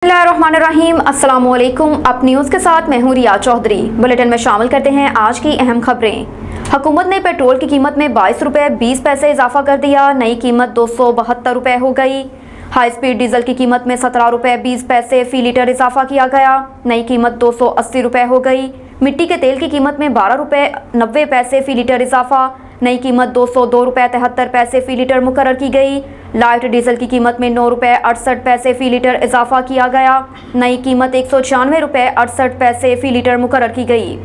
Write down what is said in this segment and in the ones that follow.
बिस्मिल्लाहिर्रहमानिर्रहीम, अस्सलाम वालेकुम। अब न्यूज़ के साथ मैं हूं रिया चौधरी। बुलेटिन में शामिल करते हैं आज की अहम खबरें। हुकूमत ने पेट्रोल की कीमत में 22 रुपये 20 पैसे इजाफा कर दिया। नई कीमत 272 रुपये हो गई। हाई स्पीड डीजल की कीमत में 17 रुपये 20 पैसे फी लीटर इजाफा किया गया। नई कीमत 280 रुपये हो गई। मिट्टी के तेल की कीमत में 12 रुपये 90 पैसे फी लीटर इजाफा। नई कीमत 202 रुपये 73 पैसे फी लीटर मुकर्रर की गई। लाइट डीजल की कीमत में 9 रुपये 68 पैसे फी लीटर इजाफा किया गया। नई कीमत 196 रुपये 68 पैसे फी लीटर मुकर्रर की गई।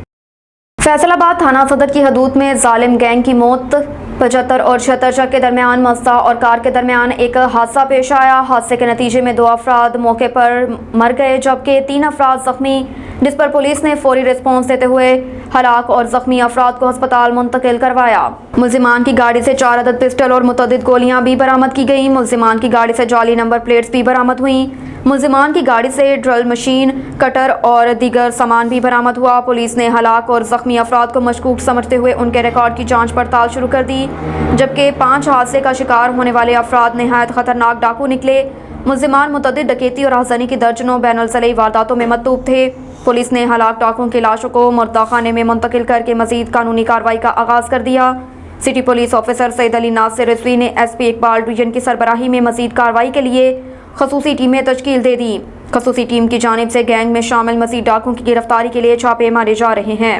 फैसलाबाद थाना सदर की हदूद में जालिम गैंग की मौत। 75 और 76 ट्रक के दरमियान मस्ता और कार के दरमियान एक हादसा पेश आया। हादसे के नतीजे में 2 अफराद मौके पर मर गए जबकि 3 अफराद जख्मी, जिस पर पुलिस ने फौरी रिस्पॉन्स देते हुए हलाक और जख्मी अफराद को अस्पताल मुंतकिल करवाया। मुल्जिमान की गाड़ी से 4 अदद पिस्टल और मुतअद्दिद गोलियां भी बरामद की गईं। मुल्जिमान की गाड़ी से जाली नंबर प्लेट्स भी बरामद हुई। मुल्जिमान की गाड़ी से ड्रिल मशीन, कटर और दीगर सामान भी बरामद हुआ। पुलिस ने हलाक और जख्मी अफराद को मशकूक समझते हुए उनके रिकॉर्ड की जांच पड़ताल शुरू कर दी, जबकि 5 हादसे का शिकार होने वाले अफराद नहायत खतरनाक डाकू निकले। मुल्जिमान मुतअद्दिद डकैती और आगजनी की दर्जनों बैनुल-ज़िलई वारदातों में मतूब थे। पुलिस ने हलाक डाकुओं की लाशों को मुर्दाखाने में मुंतकिल करके मजीद कानूनी कार्रवाई का आगाज़ कर दिया। City police officer Syed Ali Nasir Rizvi ने SP इकबाल डिवीजन की सरबराही में मजीद कार्रवाई के लिए खसूसी टीमें तश्कील दे दी। खसूसी टीम की जानिब से गैंग में शामिल मजीद डाकुओं की गिरफ्तारी के लिए छापे मारे जा रहे हैं।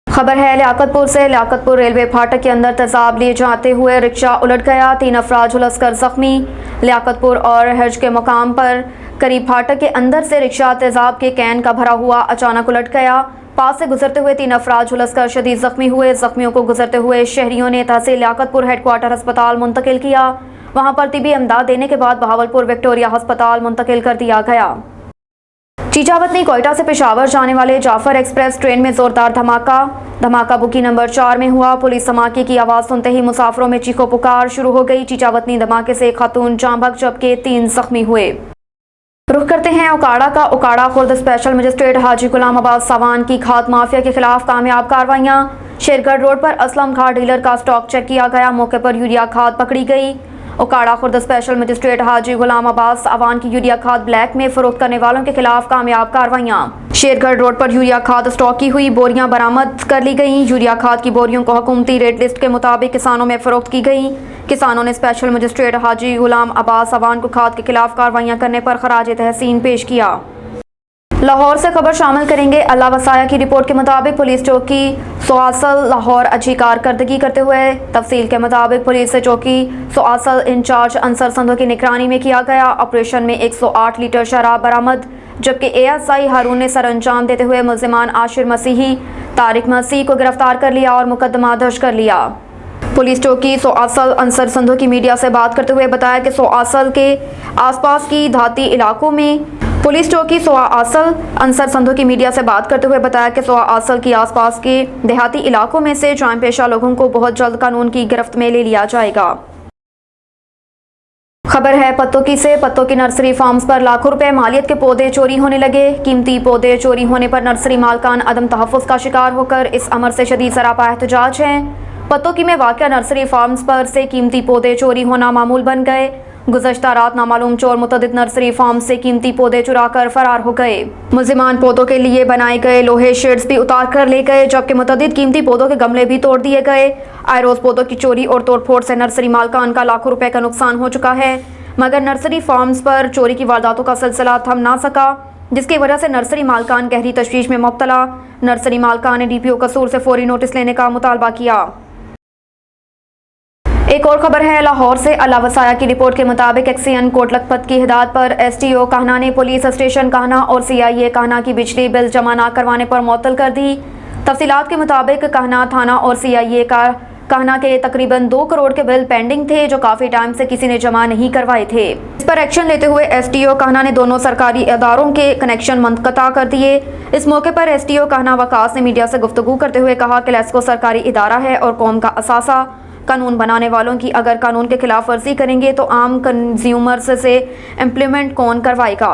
खबर है लियाकतपुर से। लियाकतपुर रेलवे फाटक के अंदर तेजाब लिए जाते हुए रिक्शा उलट गया। 3 अफराद झुलसकर जख्मी। लियाकतपुर और हज के मुकाम पर करीब फाटक के अंदर से रिक्शा तेजाब के कैन का भरा हुआ अचानक उलट गया। पास से गुजरते हुए 3 अफराद झुलसकर शदीद जख्मी हुए। जख्मियों को गुजरते हुए शहरियों ने तहसील लियाकतपुर हेडक्वार्टर अस्पताल मुंतकिल किया। वहां पर तिबी इमदाद देने के बाद बहावलपुर विक्टोरिया अस्पताल मुंतकिल कर दिया गया। चीचावतनी कोयटा से पेशावर जाने वाले जाफर एक्सप्रेस ट्रेन में जोरदार धमाका बुकी नंबर 4 में हुआ। पुलिस धमाके की आवाज़ सुनते ही मुसाफिरों में चीखो पुकार शुरू हो गई। चीचावतनी धमाके से एक खातून जाँ बहक जबकि 3 जख्मी हुए। रुख करते हैं उकाड़ा का। उकाड़ा खुर्द स्पेशल मजिस्ट्रेट हाजी गुलाम अब्बास सावान की खाद माफिया के खिलाफ कामयाब कार्रवाइयाँ। शेरगढ़ रोड पर असलम खाद डीलर का स्टॉक चेक किया गया। मौके पर यूरिया खाद पकड़ी गई। उकाड़ा खुर्द स्पेशल मजिस्ट्रेट हाजी गुलाम अब्बास सावान की यूरिया खाद ब्लैक में फरोख्त करने वालों के खिलाफ कामयाब कार्रवाइयाँ। शेरगढ़ रोड पर यूरिया खाद स्टॉक की हुई बोरियां बरामद कर ली गईं। यूरिया खाद की बोरियों को हुकूमती रेट लिस्ट के मुताबिक किसानों में फरोख्त की गई। किसानों ने स्पेशल मजिस्ट्रेट हाजी गुलाम अब्बास सावान को खाद के खिलाफ कार्रवाइयाँ करने पर खराज तहसीन पेश किया। लाहौर से खबर शामिल करेंगे। अल्लाह वसाया की रिपोर्ट के मुताबिक पुलिस चौकी सोआसल लाहौर अच्छी कारकर्दगी करते हुए तफसील के मुताबिक पुलिस चौकी सोआसल इंचार्ज अंसर संधो की निगरानी में किया गया ऑपरेशन में 108 लीटर शराब बरामद, जबकि ASI हारून ने सर अंजाम देते हुए मुल्जिमान आशिर मसीही, तारिक मसीह को गिरफ्तार कर लिया और मुकदमा दर्ज कर लिया। पुलिस चौकी सोआसल अंसर संधो की मीडिया से बात करते हुए बताया कि सोआसल के आसपास की देहाती इलाकों में पुलिस चौकी सोआसल अंसर संधो की मीडिया से बात करते हुए बताया कि सोआसल के आसपास के देहाती इलाकों में से जुर्म पेशा लोगों को बहुत जल्द कानून की गिरफ्त में ले लिया जाएगा। खबर है पत्तों से। पत्तों की नर्सरी फार्म्स पर लाखों रुपए मालियत के पौधे चोरी होने लगे। कीमती पौधे चोरी होने पर नर्सरी मालकान अदम तहफ़्फ़ुज़ का शिकार होकर इस अमर से शदीद सरापा एहतजाज हैं। पत्तों की में वाक़या नर्सरी फार्म्स पर से कीमती पौधे चोरी होना मामूल बन गए। गुज़श्ता रात नामालूम चोर मुतअद्दिद नर्सरी फार्म से कीमती पौधे चुरा कर फरार हो गए। मुल्जिमान पौधों के लिए बनाए गए लोहे शेड्स भी उतार कर ले गए, जबकि मुतअद्दिद कीमती पौधों के गमले भी तोड़ दिए गए। आए रोज़ पौधों की चोरी और तोड़फोड़ से नर्सरी मालकान का लाखों रुपए का नुकसान हो चुका है, मगर नर्सरी फार्म्स पर चोरी की वारदातों का सिलसिला थम ना सका, जिसकी वजह से नर्सरी मालकान गहरी तशवीश में मुब्तला। नर्सरी मालकान ने DPO कसूर से फौरी नोटिस लेने का मुतालबा किया। एक और खबर है लाहौर से। अल्लाह वसाया की रिपोर्ट के मुताबिक XCN कोट लखपत की हिदायत पर STO कहना ने पुलिस स्टेशन कहना और CIA कहना की बिजली बिल जमा न करवाने पर मुअत्तल कर दी। तफसीलात के मुताबिक कहना थाना और CIA का कहना के तकरीबन 2 करोड़ के बिल पेंडिंग थे जो काफ़ी टाइम से किसी ने जमा नहीं करवाए थे। इस पर एक्शन लेते हुए STO कहना ने दोनों सरकारी इदारों के कनेक्शन मुनक़ता कर दिए। इस मौके पर STO कहना वकास ने मीडिया से गुफ्तगू करते हुए कहा कि लेस्को सरकारी इदारा है और कौम का असासा। कानून बनाने वालों की अगर कानून के खिलाफ वर्जी करेंगे तो आम कंज्यूमर्स से इम्प्लीमेंट कौन करवाएगा।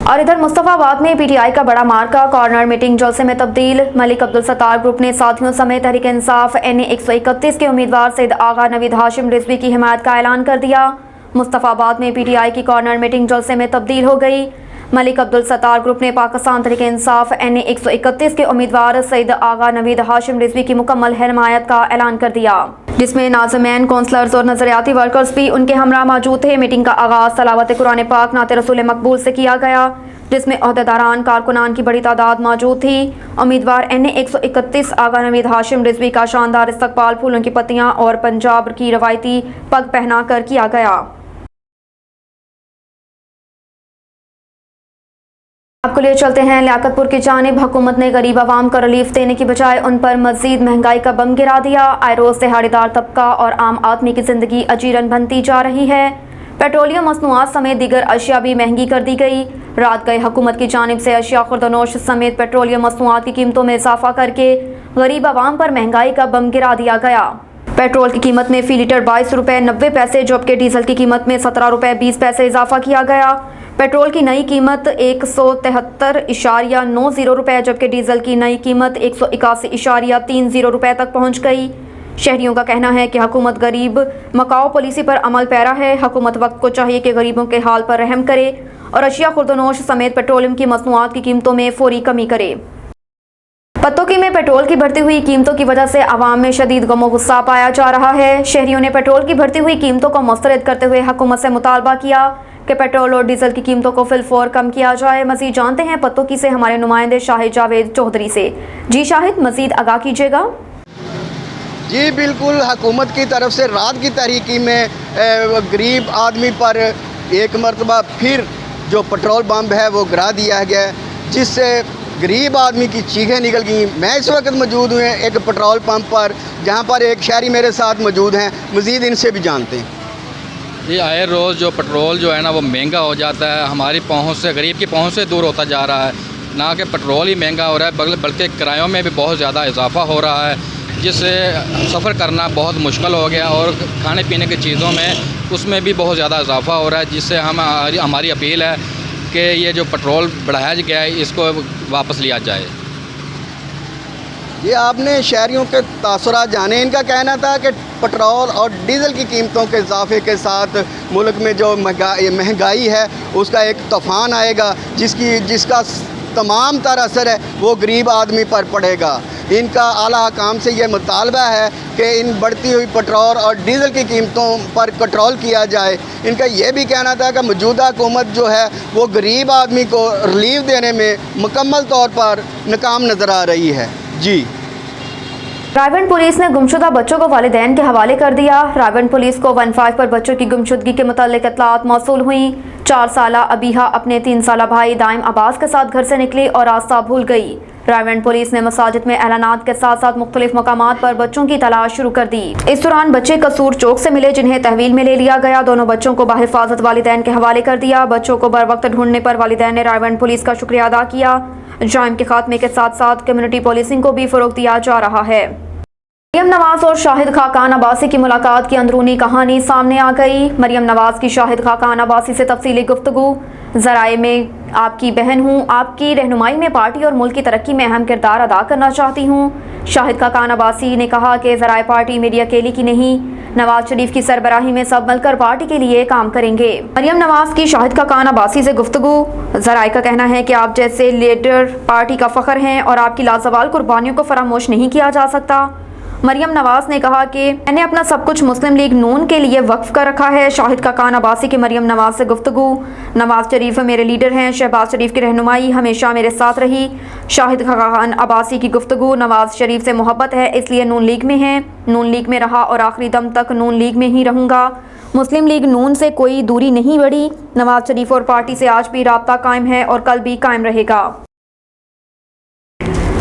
और इधर मुस्तफाबाद में PTI का बड़ा मार्का, कॉर्नर मीटिंग जलसे में तब्दील। मलिक अब्दुल सत्तार ग्रुप ने साथियों समेत तहरीक इंसाफ NA 131 के उम्मीदवार सैयद आगा नवीद हाशिम रिजवी की हिमायत का ऐलान कर दिया। मुस्तफाबाद में पीटीआई की कॉर्नर मीटिंग जलसे में तब्दील हो गई। मलिक अब्दुल सत्तार ग्रुप ने पाकिस्तान तहरीक इंसाफ NA 131 के उम्मीदवार सईद आगा नवीद हाशिम रिजवी की मुकम्मल हिमायत का ऐलान कर दिया, जिसमें नाज़मीन, काउंसलर्स और नजरियाती वर्कर्स भी उनके हमरा मौजूद थे। मीटिंग का आगाज तलावत कुरान पाक नाते रसूल मकबूल से किया गया, जिसमें ओहदेदारान कारकुनान की बड़ी तादाद मौजूद थी। उम्मीदवार NA 131 आगा नवीद हाशिम रिजवी का शानदार इस्तकबाल फूलों की पत्तियां और पंजाब की रवायती पग पहना कर किया गया। आपको लिए चलते हैं लियाकतपुर की जानिब। हुकूमत ने गरीब आवाम को रिलीफ देने की बजाय उन पर मजीद महंगाई का बम गिरा दिया। आए रोज दिहाड़ीदार तबका और आम आदमी की जिंदगी अजीरन बनती जा रही है। पेट्रोलियम मसनूआत समेत दीगर अशिया भी महंगी कर दी गई। रात गए हुकूमत की जानिब से अशिया खुर्दनोश समेत पेट्रोलियम मसनूआत की कीमतों में इजाफा करके गरीब आवाम पर महंगाई का बम गिरा दिया गया। पेट्रोल की कीमत में फी लीटर 22 रुपये 90 पैसे, जबकि डीजल की कीमत में 17 रुपये 20 पैसे इजाफा किया गया। पेट्रोल की नई कीमत 173.90 रुपये, जबकि डीजल की नई कीमत 181.30 रुपये तक पहुंच गई। शहरियों का कहना है कि हुकूमत गरीब मकाओ पॉलिसी पर अमल पैरा है। हुकूमत वक्त को चाहिए कि गरीबों के हाल पर रहम करे और अशिया खुर्दनोश समेत पेट्रोलियम की मसनूआत की कीमतों में फौरी कमी करे। पत्तोकी में पेट्रोल की बढ़ती हुई कीमतों की वजह से आवाम में शदीद गमो गुस्सा पाया जा रहा है। शहरियों ने पेट्रोल की बढ़ती हुई कीमतों को मुस्तरद करते हुए हुकूमत से मुतालबा किया कि पेट्रोल और डीजल की कीमतों को फिलफौर कम किया जाए। मजीद जानते हैं पत्तोकी से हमारे नुमाइंदे शाहिद जावेद चौधरी से। जी शाहिद, मजीद आगाह कीजिएगा। जी बिल्कुल, हुकूमत की तरफ से रात की तारीकी में गरीब आदमी पर एक मरतबा फिर जो पेट्रोल पंप है वो गिरा दिया गया, जिससे गरीब आदमी की चीखें निकल गई। मैं इस वक्त मौजूद हूँ एक पेट्रोल पंप पर, जहाँ पर एक शहरी मेरे साथ मौजूद हैं। मज़ीद इनसे भी जानते हैं। ये आए रोज़ जो पेट्रोल जो है ना वो महंगा हो जाता है, हमारी पहुंच से, गरीब की पहुंच से दूर होता जा रहा है। ना कि पेट्रोल ही महंगा हो रहा है बल्कि किरायों में भी बहुत ज़्यादा इजाफा हो रहा है, जिससे सफ़र करना बहुत मुश्किल हो गया और खाने पीने की चीज़ों में उसमें भी बहुत ज़्यादा इजाफा हो रहा है, जिससे हमारी अपील है कि ये जो पेट्रोल बढ़ाया गया है इसको वापस लिया जाए। ये आपने शहरियों के तासुरात जाने। इनका कहना था कि पेट्रोल और डीज़ल की कीमतों के इजाफे के साथ मुल्क में जो महंगाई है उसका एक तूफ़ान आएगा, जिसका तमाम तर असर है वो गरीब आदमी पर पड़ेगा। इनका आला हकाम से ये मुतालबा है कि इन बढ़ती हुई पेट्रोल और डीज़ल की कीमतों पर कंट्रोल किया जाए। इनका ये भी कहना था कि मौजूदा हुकूमत जो है वो गरीब आदमी को रिलीफ देने में मुकम्मल तौर पर नाकाम नज़र आ रही है। जी, रायगढ़ पुलिस ने गुमशुदा बच्चों को वालिदैन के हवाले कर दिया। रायगढ़ पुलिस को 15 पर बच्चों की गुमशुदगी के मुताल्लिक इत्तलात मौसूल हुई। 4 साला अबीहा अपने 3 साला भाई दाइम अब्बास के साथ घर से निकली और रास्ता भूल गई। रायगढ़ पुलिस ने मसाजिद में ऐलानात के साथ साथ मुख्तलिफ मकामात पर बच्चों की तलाश शुरू कर दी। इस दौरान बच्चे कसूर चौक से मिले, जिन्हें तहवील में ले लिया गया। दोनों बच्चों को बाहिफाजत वालिदैन के हवाले कर दिया। बच्चों को बर वक्त ढूंढने पर वालिदैन ने रायगढ़ पुलिस का शुक्रिया अदा किया। जाइम के खात्मे के साथ साथ कम्युनिटी पुलिसिंग को भी फरोग दिया जा रहा है। मरियम नवाज और शाहिद खाकान अब्बासी की मुलाकात की अंदरूनी कहानी सामने आ गई। मरियम नवाज की शाहिद खाकान अब्बासी से तफसीली गुफ्तगू। ज़राए में आपकी बहन हूँ, आपकी रहनुमाई में पार्टी और मुल्क की तरक्की में अहम किरदार अदा करना चाहती हूँ। शाहिद खाकान अब्बासी ने कहा कि ज़राए पार्टी मेरी अकेली की नहीं, नवाज शरीफ की सरबराही में सब मिलकर पार्टी के लिए काम करेंगे। मरियम नवाज की शाहिद खाकान अब्बासी से गुफ्तगू। ज़राए का कहना है कि आप जैसे लीडर पार्टी का फ़ख्र हैं और आपकी लाजवाल कुर्बानियों को फरामोश नहीं किया जा सकता। मरियम नवाज ने कहा कि मैंने अपना सब कुछ मुस्लिम लीग नून के लिए वक्फ कर रखा है। शाहिद खाकान अब्बासी की मरियम नवाज से गुफ्तगू। नवाज शरीफ मेरे लीडर हैं, शहबाज शरीफ की रहनुमाई हमेशा मेरे साथ रही। शाहिद खाकान अब्बासी की गुफ्तगू। नवाज शरीफ से मोहब्बत है इसलिए नून लीग में है, नून लीग में रहा और आखिरी दम तक नून लीग में ही रहूँगा। मुस्लिम लीग नून से कोई दूरी नहीं बढ़ी। नवाज शरीफ और पार्टी से आज भी राब्ता कायम है और कल भी कायम रहेगा।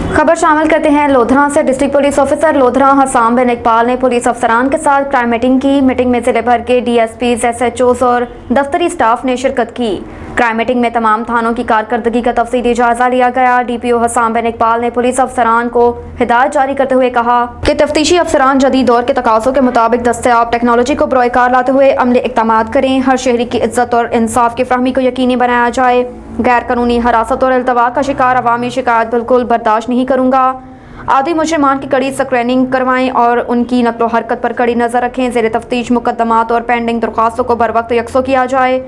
खबर शामिल करते हैं लोधरा से। District police officer Lodhra Hassam bin Iqbal ने पुलिस अफसरान के साथ क्राइम मीटिंग की। मीटिंग में जिले भर के DSPs, SHOs और दफ्तरी स्टाफ ने शिरकत की। क्राइम मीटिंग में तमाम थानों की कारकर्दगी का तफसीली जायजा लिया गया। DPO हसाम बिन इकबाल ने पुलिस अफसरान को हिदायत जारी करते हुए कहा कि तफ्तीशी अफसरान जदीद दौर के तकाज़ों के मुताबिक दस्तयाब टेक्नोलॉजी को बरोकार लाते हुए अमली इक़दामात करें। हर शहरी की इज्जत और इंसाफ की फहमी को यकीनी बनाया जाए। गैर कानूनी हरासत और अल्तवा का शिकार अवामी शिकायत बिल्कुल बर्दाश्त नहीं करूँगा। आदि मुजरिमान की कड़ी स्क्रीनिंग करवाएं और उनकी नकलो हरकत पर कड़ी नज़र रखें। ज़ेर तफ्तीश मुकदमात और पेंडिंग दरख्वास्तों को बर वक्त यकसो किया जाए।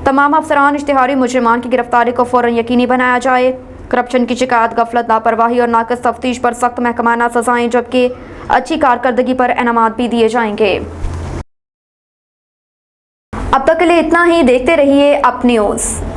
तमाम अफसरान इश्तिहारी मुजरिमान की गिरफ्तारी को फ़ौरन यकीनी बनाया जाए। करप्शन की शिकायत, गफलत, लापरवाही और नाक़िस तफ्तीश पर सख्त महकमाना सज़ाएँ, जबकि अच्छी कारकर्दगी पर इनामात भी दिए जाएंगे। अब तक के लिए इतना ही। देखते रहिए अप न्यूज़।